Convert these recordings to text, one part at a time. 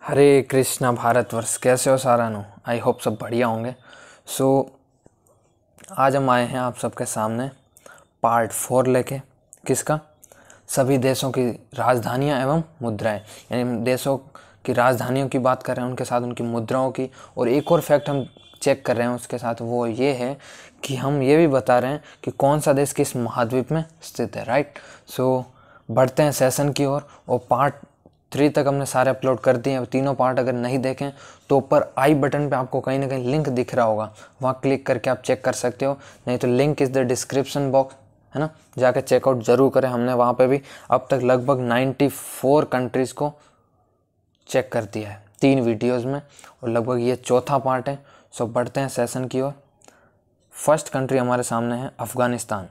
हरे कृष्णा भारतवर्ष, कैसे हो सारानु। I hope सब बढ़िया होंगे। आज हम आए हैं आप सबके सामने पार्ट 4 लेके। किसका? सभी देशों की राजधानियां एवं मुद्राएं, यानी देशों की राजधानियों की बात कर रहे हैं, उनके साथ उनकी मुद्राओं की। और एक और फैक्ट हम चेक कर रहे हैं उसके साथ, वो ये है कि हम ये भी बता रहे हैं कि कौन सा देश किस महाद्वीप में स्थित है। राइट। बढ़ते हैं सेशन की ओर। और पार्ट 3 तक हमने सारे अपलोड कर दिए हैं। तीनों पार्ट अगर नहीं देखें तो ऊपर आई बटन पे आपको कहीं ना कहीं लिंक दिख रहा होगा, वहाँ क्लिक करके आप चेक कर सकते हो। नहीं तो link is the description box, है ना, जाकर चेकआउट ज़रूर करें। हमने वहाँ पे भी अब तक लगभग 94 कंट्रीज़ को चेक कर दिया है 3 वीडियोस में, और लगभग ये चौथा पार्ट है। बढ़ते हैं सेशन की ओर। फर्स्ट कंट्री हमारे सामने है अफ़गानिस्तान।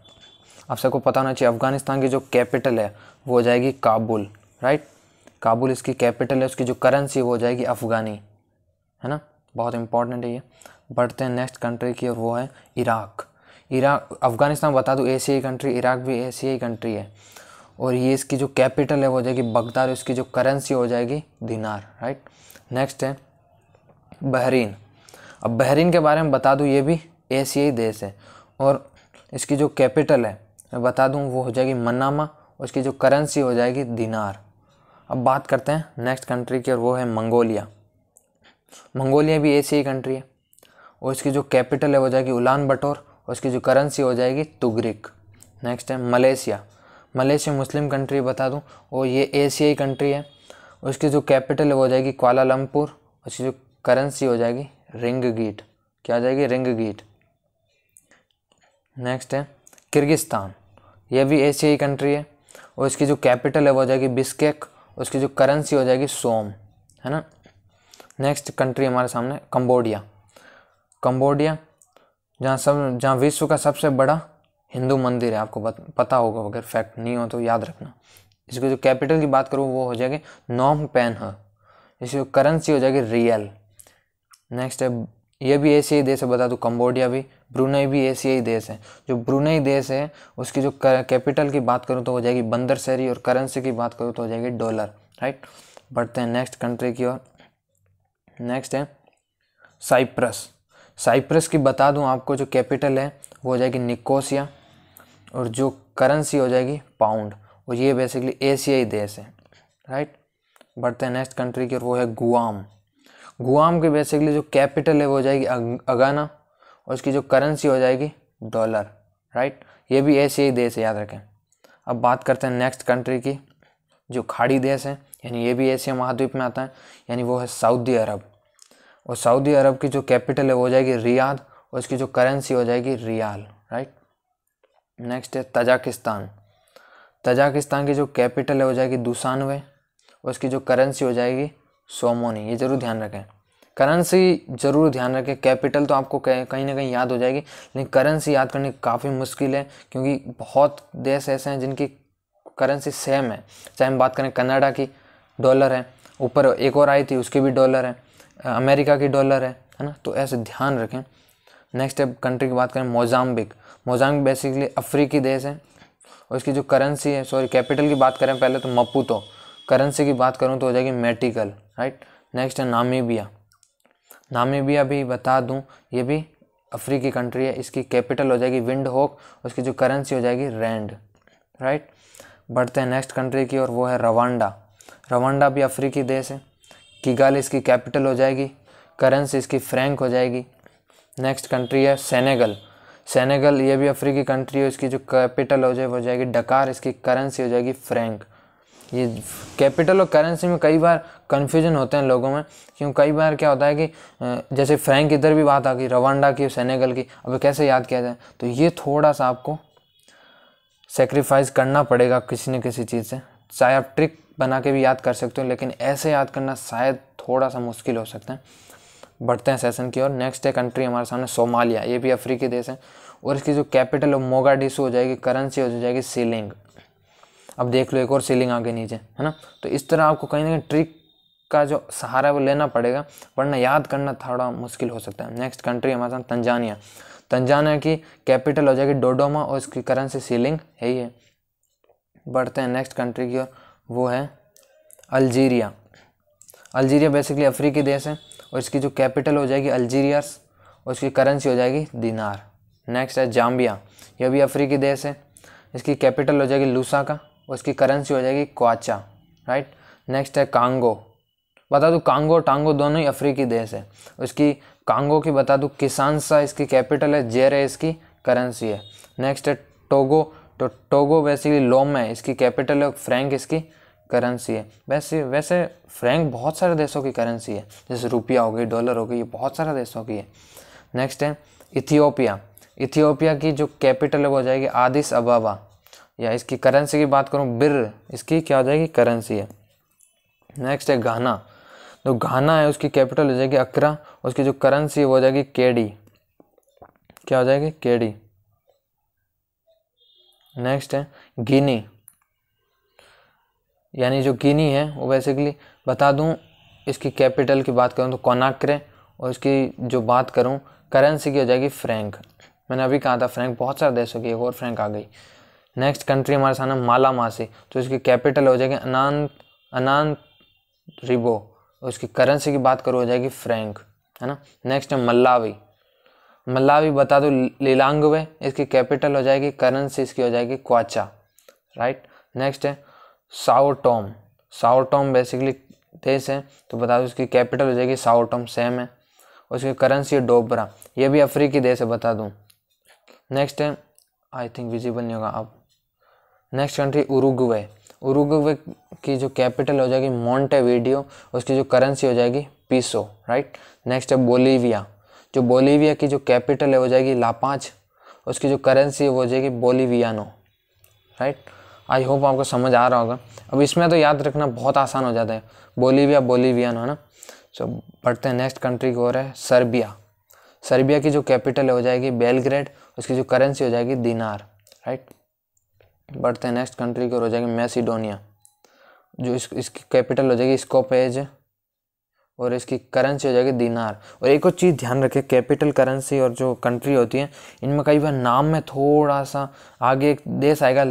आप सबको पता होना चाहिए अफ़गानिस्तान की जो कैपिटल है वो हो जाएगी काबुल। राइट, काबुल इसकी कैपिटल है। उसकी जो करेंसी वो हो जाएगी अफ़गानी, है ना, बहुत इंपॉर्टेंट है ये। बढ़ते हैं नेक्स्ट कंट्री की और वो है इराक। अफ़गानिस्तान बता दूँ एशियाई कंट्री, इराक भी एशियाई कंट्री है। और ये इसकी जो कैपिटल है वो हो जाएगी बगदाद, इसकी जो करेंसी हो जाएगी दिनार। राइट। नेक्स्ट है बहरीन। अब बहरीन के बारे में बता दूँ, ये भी एशियाई देश है और इसकी जो कैपिटल है मैं बता दूँ वो हो जाएगी मनामा, और इसकी जो करेंसी हो जाएगी दिनार। अब बात करते हैं नेक्स्ट कंट्री की और वो है मंगोलिया। मंगोलिया भी एशियाई कंट्री है और इसकी जो कैपिटल है वो जाएगी उलान बटोर, और इसकी जो करेंसी हो जाएगी तुगरिक। नेक्स्ट है मलेशिया। मलेशिया मुस्लिम कंट्री बता दूं, और ये एशियाई कंट्री है और इसकी जो कैपिटल है वो हो जाएगी कुआलालंपुर, और इसकी जो करेंसी हो जाएगी रिंगगीट। क्या आ जाएगी? रिंगगीट। नेक्स्ट है किर्गिस्तान। ये भी एशियाई कंट्री है और इसकी जो कैपिटल है वो हो जाएगी बिस्केक, उसकी जो करेंसी हो जाएगी सोम, है ना। नेक्स्ट कंट्री हमारे सामने कंबोडिया। कंबोडिया जहाँ विश्व का सबसे बड़ा हिंदू मंदिर है, आपको पता होगा, अगर फैक्ट नहीं हो तो याद रखना। इसकी जो कैपिटल की बात करूँ वो हो जाएगी नोम पेन है, इसकी जो करेंसी हो जाएगी रियल। नेक्स्ट है, ये भी एशियाई देश है, बता दूँ कंबोडिया भी। ब्रुनई भी एशियाई देश है। जो ब्रुनई देश है उसकी जो कैपिटल की बात करूँ तो हो जाएगी बंदर शहरी, और करेंसी की बात करूँ तो हो जाएगी डॉलर। राइट। बढ़ते हैं नेक्स्ट कंट्री की ओर। नेक्स्ट है साइप्रस। साइप्रस की बता दूं आपको, जो कैपिटल है वो हो जाएगी निकोसिया, और जो करेंसी हो जाएगी पाउंड, और ये बेसिकली एशियाई देश है। राइट। बढ़ते हैं नेक्स्ट कंट्री की ओर, वो है गुआम। गुआम की बेसिकली जो कैपिटल है वो हो जाएगी अगाना, और इसकी जो करेंसी हो जाएगी डॉलर। राइट। ये भी एशियाई देश है, याद रखें। अब बात करते हैं नेक्स्ट कंट्री की, जो खाड़ी देश है, यानी ये भी एशिया महाद्वीप में आता है, यानी वो है सऊदी अरब। और सऊदी अरब की जो कैपिटल है वो हो जाएगी रियाद, और इसकी जो करेंसी हो जाएगी रियाल। राइट। नेक्स्ट है तजाकिस्तान। तजाकिस्तान की जो कैपिटल है हो जाएगी दुशानवे, और इसकी जो करेंसी हो जाएगी सोमोनी। ये जरूर ध्यान रखें, करेंसी जरूर ध्यान रखें। कैपिटल तो आपको कहीं ना कहीं याद हो जाएगी, लेकिन करेंसी याद करनी काफ़ी मुश्किल है, क्योंकि बहुत देश ऐसे हैं जिनकी करेंसी सेम है। चाहे हम बात करें कनाडा की, डॉलर है, ऊपर एक और आई थी उसकी भी डॉलर है, अमेरिका की डॉलर है ना, तो ऐसे ध्यान रखें। नेक्स्ट कंट्री की बात करें मोजाम्बिक। मोजाम्बिक बेसिकली अफ्रीकी देश है, और इसकी जो करेंसी है, सॉरी कैपिटल की बात करें पहले तो मपूतो, करेंसी की बात करूं तो हो जाएगी मेटिकल। राइट। नेक्स्ट है नामीबिया। नामीबिया भी बता दूं, ये भी अफ्रीकी कंट्री है, इसकी कैपिटल हो जाएगी विंडहोक, उसकी जो करेंसी हो जाएगी रैंड। राइट। बढ़ते हैं नेक्स्ट कंट्री की और वो है रवांडा। रवांडा भी अफ्रीकी देश है, किगाली इसकी कैपिटल हो जाएगी, करेंसी इसकी फ्रैंक हो जाएगी। नेक्स्ट कंट्री है सेनेगल। सेनेगल ये भी अफ्रीकी कंट्री है, इसकी जो कैपिटल हो जाएगी डकार, इसकी करेंसी हो जाएगी फ्रैंक। ये कैपिटल और करेंसी में कई बार कन्फ्यूजन होते हैं लोगों में, क्यों कई बार क्या होता है कि जैसे फ्रैंक इधर भी बात आ गई, रवांडा की, सेनेगल की, अब कैसे याद किया जाए, तो ये थोड़ा सा आपको सेक्रीफाइस करना पड़ेगा किसी न किसी चीज़ से। चाहे आप ट्रिक बना के भी याद कर सकते हो, लेकिन ऐसे याद करना शायद थोड़ा सा मुश्किल हो सकता है। बढ़ते हैं सेशन की ओर। नेक्स्ट है कंट्री हमारे सामने सोमालिया। ये भी अफ्रीकी देश है, और इसकी जो कैपिटल है मोगाडिशु हो जाएगी, करेंसी हो जाएगी सीलिंग। अब देख लो एक और सीलिंग आगे नीचे, है ना, तो इस तरह आपको कहीं ना कहीं ट्रिक का जो सहारा है वो लेना पड़ेगा, वरना याद करना थोड़ा मुश्किल हो सकता है। नेक्स्ट कंट्री हमारे साथ तंजानिया। तंजानिया की कैपिटल हो जाएगी डोडोमा, और इसकी करेंसी सीलिंग है ही है। बढ़ते हैं नेक्स्ट कंट्री की ओर, वो है अल्जीरिया। अल्जीरिया बेसिकली अफ्रीकी देश है और इसकी जो कैपिटल हो जाएगी अल्जीरियस और इसकी करेंसी हो जाएगी दिनार। नेक्स्ट है जाम्बिया, यह भी अफ्रीकी देश है, इसकी कैपिटल हो जाएगी लुसाका और इसकी करेंसी हो जाएगी क्वाचा, राइट। नेक्स्ट है कांगो, बता दूँ कांगो और टांगो दोनों ही अफ्रीकी देश है। इसकी कांगो की बता दूँ किसानसा इसकी कैपिटल है, जेरे इसकी करेंसी है। नेक्स्ट है टोगो, तो टोगो बेसिकली लोम है, इसकी कैपिटल है, फ्रैंक इसकी करेंसी है। वैसे फ्रैंक बहुत सारे देशों की करेंसी है, जैसे रुपया हो गई, डॉलर हो गई, ये बहुत सारे देशों की है। नेक्स्ट है इथियोपिया, इथियोपिया की जो कैपिटल है वो हो जाएगी आदिस अबाबा, या इसकी करेंसी की बात करूँ बिर, इसकी क्या हो जाएगी करेंसी है। नेक्स्ट है घाना, जो घाना है उसकी कैपिटल हो जाएगी अक्रा, उसकी जो करेंसी है वो हो जाएगी केडी, क्या हो जाएगी केडी। नेक्स्ट है गिनी, यानी जो गिनी है वो बेसिकली बता दूं इसकी कैपिटल की बात करूं तो कोनाक्रे और इसकी जो बात करूं करेंसी की हो जाएगी फ्रैंक। मैंने अभी कहा था फ्रैंक बहुत सारे देशों की, एक और फ्रैंक आ गई। नेक्स्ट कंट्री हमारे सामने मालामासी, तो इसकी कैपिटल हो जाएगी अनांत रिबो और इसकी करेंसी की बात करूँ हो जाएगी फ्रैंक, है ना। नेक्स्ट है मल्लावी, मल्लावी बता दो लिलांगवे, इसकी कैपिटल हो जाएगी, करेंसी इसकी हो जाएगी क्वाचा, राइट। नेक्स्ट है Sao Tomé, Sao Tomé basically देश है, तो बता दो इसकी कैपिटल हो जाएगी साओ टोम, सेम है, और इसकी करेंसी है डोबरा, ये भी अफ्रीकी देश है बता दूं। नेक्स्ट है आई थिंक विजिबल नहीं होगा अब। नेक्स्ट कंट्री उरुग्वे, उरुग्वे की जो कैपिटल हो जाएगी मोंटेविडियो, उसकी जो करेंसी हो जाएगी पीसो, राइट। नेक्स्ट है बोलीविया, जो बोलीविया की जो कैपिटल है हो जाएगी लापाज, उसकी जो करेंसी है वो हो जाएगी बोलीवियानो, राइट। आई होप आपको समझ आ रहा होगा। अब इसमें तो याद रखना बहुत आसान हो जाता है, बोलीविया बोलीवियानो, है ना। सो बढ़ते हैं नेक्स्ट कंट्री की ओर है सर्बिया, सर्बिया की जो कैपिटल है हो जाएगी बेलग्रेड, उसकी जो करेंसी हो जाएगी दिनार, राइट। बढ़ते हैं नेक्स्ट कंट्री की ओर, हो जाएगी मैसिडोनिया, जो इसकी कैपिटल हो जाएगी स्कोपेज और इसकी करेंसी हो जाएगी दिनार। और एक और चीज़ ध्यान रखें, कैपिटल करेंसी और जो कंट्री होती है इनमें कई बार नाम में थोड़ा सा आगे एक देश आएगा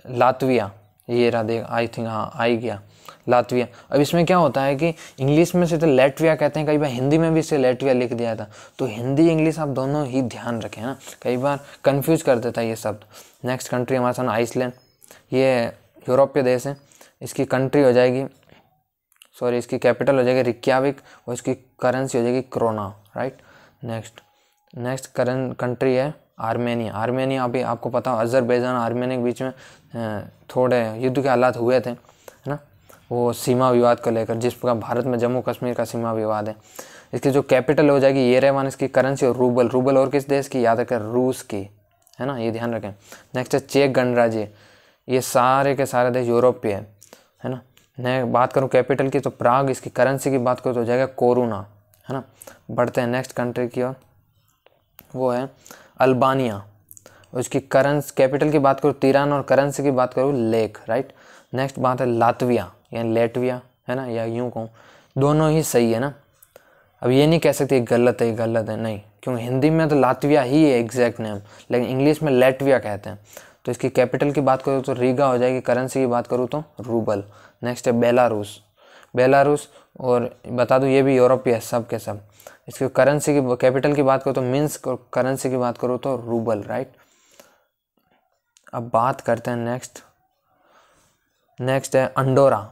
लातविया, ये रहा देख आई थिंक, हाँ आ ही गया लातविया। अब इसमें क्या होता है कि इंग्लिश में से तो लेटविया कहते हैं, कई बार हिंदी में भी इसे लेटविया लिख दिया था, तो हिंदी इंग्लिश आप दोनों ही ध्यान रखें ना, कई बार कंफ्यूज कर देता है ये शब्द। नेक्स्ट कंट्री हमारे सामने आइसलैंड, ये यूरोपीय देश है, इसकी कंट्री हो जाएगी इसकी कैपिटल हो जाएगी रिक्याविक और इसकी करेंसी हो जाएगी क्रोना, राइट। नेक्स्ट कंट्री है आर्मेनिया, आर्मेनिया अभी आपको पता हो अजरबैजान आर्मेनिया के बीच में थोड़े युद्ध के हालात हुए थे, है ना, वो सीमा विवाद को लेकर, जिस प्रकार भारत में जम्मू कश्मीर का सीमा विवाद है। इसकी जो कैपिटल हो जाएगी येरेवान, इसकी करेंसी और रूबल, रूबल और किस देश की याद रखें, रूस की, है ना, ये ध्यान रखें। नेक्स्ट है चेक गणराज्य, ये सारे के सारे देश यूरोपीय है ना। मैं बात करूँ कैपिटल की तो प्राग, इसकी करेंसी की बात करूँ तो हो जाएगा कोरोना, है ना। बढ़ते हैं नेक्स्ट कंट्री की ओर, वो है अल्बानिया, उसकी कैपिटल की बात करूँ तिरान और करेंसी की बात करूँ लेक, राइट। नेक्स्ट बात है लातविया यानी लेटविया, है ना, या यूँ कहूँ दोनों ही सही है ना। अब ये नहीं कह सकते गलत है नहीं, क्योंकि हिंदी में तो लातविया ही है एग्जैक्ट नेम, लेकिन इंग्लिश में लेटविया कहते हैं। तो इसकी कैपिटल की बात करूँ तो रीगा हो जाएगी, करेंसी की बात करूँ तो रूबल। नेक्स्ट है बेलारूस, बेलारूस और बता दूँ ये भी यूरोपीय है सब के सब। इसकी करेंसी की कैपिटल की बात करूँ तो मिन्स्क और करेंसी की बात करूँ तो रूबल, राइट। अब बात करते हैं नेक्स्ट है अंडोरा,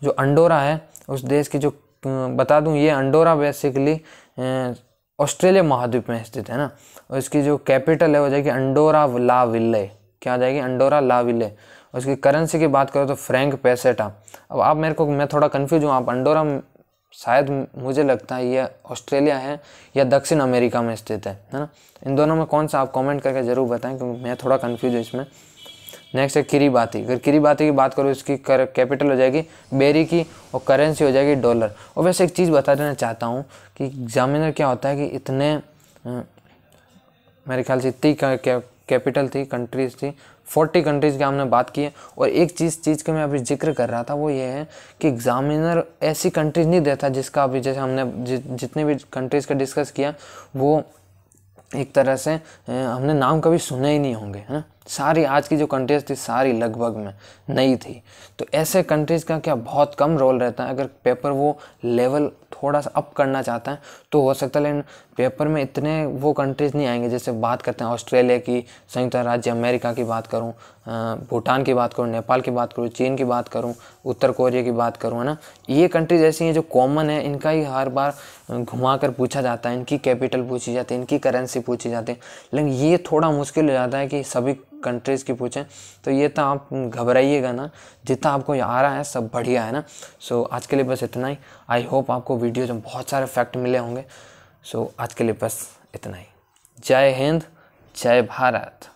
जो अंडोरा है उस देश की जो बता दूं ये अंडोरा बेसिकली ऑस्ट्रेलिया महाद्वीप में स्थित है ना, और इसकी जो कैपिटल है हो जाएगी अंडोरा ला विले, क्या आ जाएगी अंडोरा ला विले। उसकी करेंसी की बात करो तो फ्रैंक पेसेटा। अब आप मैं थोड़ा कंफ्यूज हूँ, आप अंडोरा शायद मुझे लगता है ये ऑस्ट्रेलिया है या दक्षिण अमेरिका में स्थित है ना, इन दोनों में कौन सा आप कमेंट करके ज़रूर बताएं, क्योंकि मैं थोड़ा कंफ्यूज हूँ इसमें। नेक्स्ट है किरीबाती, अगर किरीबाती की बात करूँ इसकी कैपिटल हो जाएगी बेरी की और करेंसी हो जाएगी डॉलर। और वैसे एक चीज़ बता देना चाहता हूँ कि एग्जामिनर क्या होता है कि इतने मेरे ख्याल से इतनी कैपिटल थी, कंट्रीज़ थी, 40 कंट्रीज़ की हमने बात की है। और एक चीज़ का मैं अभी जिक्र कर रहा था वो ये है कि एग्जामिनर ऐसी कंट्रीज़ नहीं देता जिसका अभी जैसे हमने जितने भी कंट्रीज़ का डिस्कस किया वो एक तरह से हमने नाम कभी सुने ही नहीं होंगे, है ना। सारी आज की जो कंट्रीज थी सारी लगभग में नई थी। तो ऐसे कंट्रीज़ का क्या बहुत कम रोल रहता है। अगर पेपर वो लेवल थोड़ा सा अप करना चाहता है तो हो सकता है, लेकिन पेपर में इतने वो कंट्रीज़ नहीं आएंगे। जैसे बात करते हैं ऑस्ट्रेलिया की, संयुक्त राज्य अमेरिका की बात करूं, भूटान की बात करूं, नेपाल की बात करूं, चीन की बात करूं, उत्तर कोरिया की बात करूं, है ना। ये कंट्रीज ऐसी हैं जो कॉमन है, इनका ही हर बार घुमा कर पूछा जाता है, इनकी कैपिटल पूछी जाती है, इनकी करेंसी पूछी जाती है। लेकिन ये थोड़ा मुश्किल हो जाता है कि सभी कंट्रीज़ की पूछें। तो ये तो आप घबराइएगा ना, जितना आपको आ रहा है सब बढ़िया है ना। सो आज के लिए बस इतना ही। आई होप आपको वीडियो में बहुत सारे फैक्ट मिले होंगे। सो आज के लिए बस इतना ही। जय हिंद, जय भारत।